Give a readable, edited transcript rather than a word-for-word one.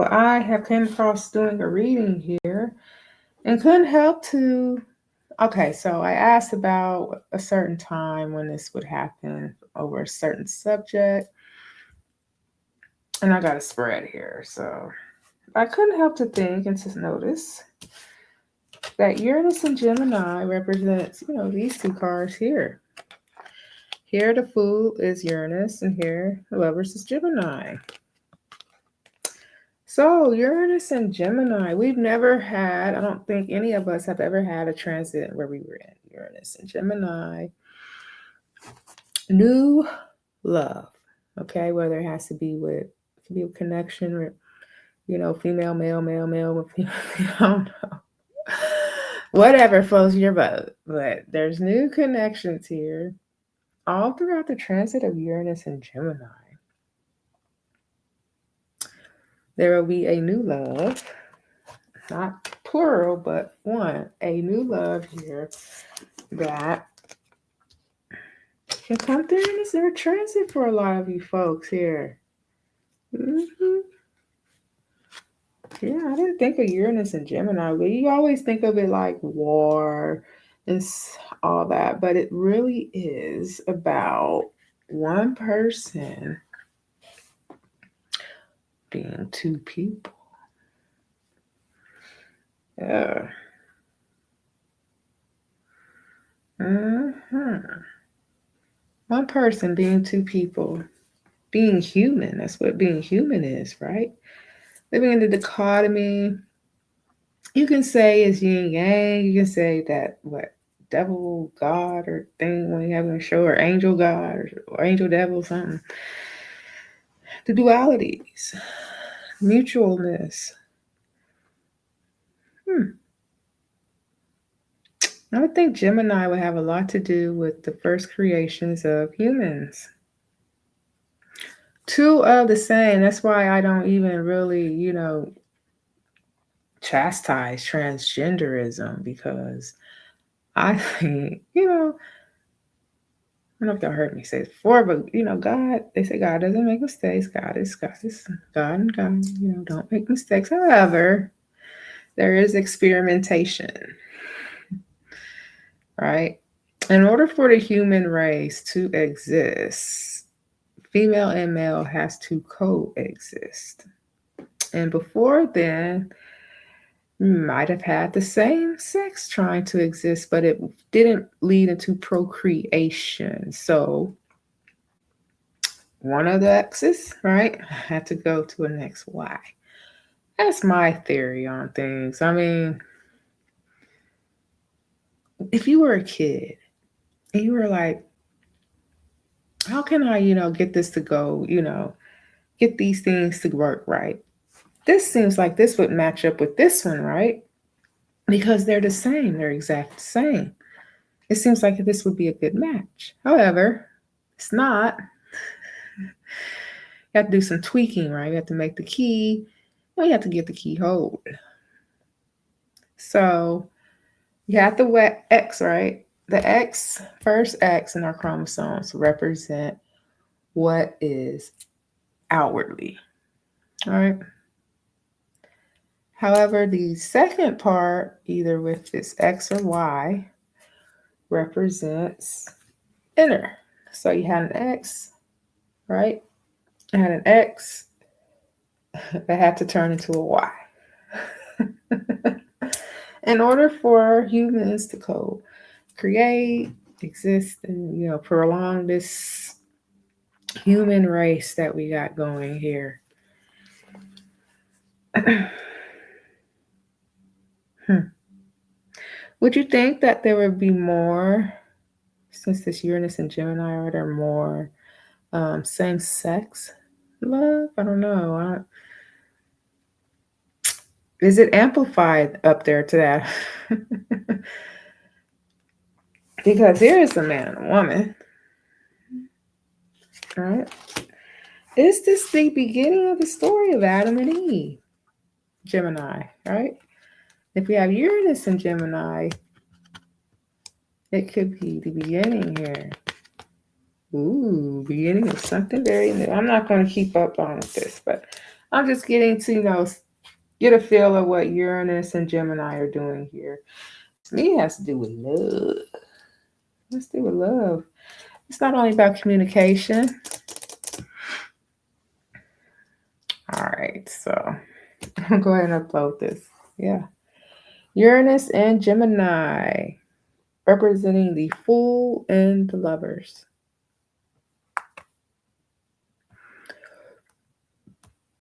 So I have came across doing a reading here and couldn't help to. Okay, so I asked about a certain time when this would happen over a certain subject, and I got a spread here. So I couldn't help to think and to notice that Uranus and Gemini represents, these two cards here. Here the Fool is Uranus, and here the Lovers is Gemini. So Uranus and Gemini, we've never had, I don't think any of us have ever had a transit where we were in Uranus and Gemini. New love, okay, whether it has to be with, it could be a connection with, female, male, male, male, with female, I don't know. Whatever flows your boat. But there's new connections here all throughout the transit of Uranus and Gemini. There will be a new love, not plural, but one, a new love here that can come through in this inner transit for a lot of you folks here. Yeah, I didn't think of Uranus and Gemini, but you always think of it like war and all that, but it really is about one person being two people. Yeah. One person being two people. Being human. That's what being human is, right? Living in the dichotomy. You can say it's yin yang. You can say that what devil god or thing when you have a show, or angel god or angel devil, something. The dualities, mutualness. I would think Gemini would have a lot to do with the first creations of humans. Two of the same. That's why I don't even really, chastise transgenderism, because I think, I don't know if y'all heard me say it before, but God, they say God doesn't make mistakes. God is God, and God, don't make mistakes. However, there is experimentation, right? In order for the human race to exist, female and male has to coexist. And before then, might have had the same sex trying to exist, but it didn't lead into procreation. So one of the X's, right, had to go to an XY. That's my theory on things. I mean, if you were a kid and you were like, how can I, get this to go, get these things to work right? This seems like this would match up with this one, right? Because they're the same, they're exact same. It seems like this would be a good match. However, it's not. You have to do some tweaking, right? You have to make the key, well, you have to get the keyhole. So you have the X, right? The X, first X in our chromosomes represent what is outwardly, all right? However, the second part, either with this X or Y, represents inner. So you had an X, right? You had an X that had to turn into a Y. In order for humans to create, exist, and prolong this human race that we got going here. Would you think that there would be more, since this Uranus and Gemini, are there more same-sex love? I don't know. Is it amplified up there to that? Because here is a man and a woman, right? Is this the beginning of the story of Adam and Eve? Gemini, right? If we have Uranus and Gemini, it could be the beginning here. Ooh, beginning of something very new. I'm not going to keep up on this, but I'm just getting to, get a feel of what Uranus and Gemini are doing here. To me, it has to do with love. Let's do with love. It's not only about communication. All right, so I'll go ahead and upload this. Yeah. Uranus and Gemini, representing the Fool and the Lovers.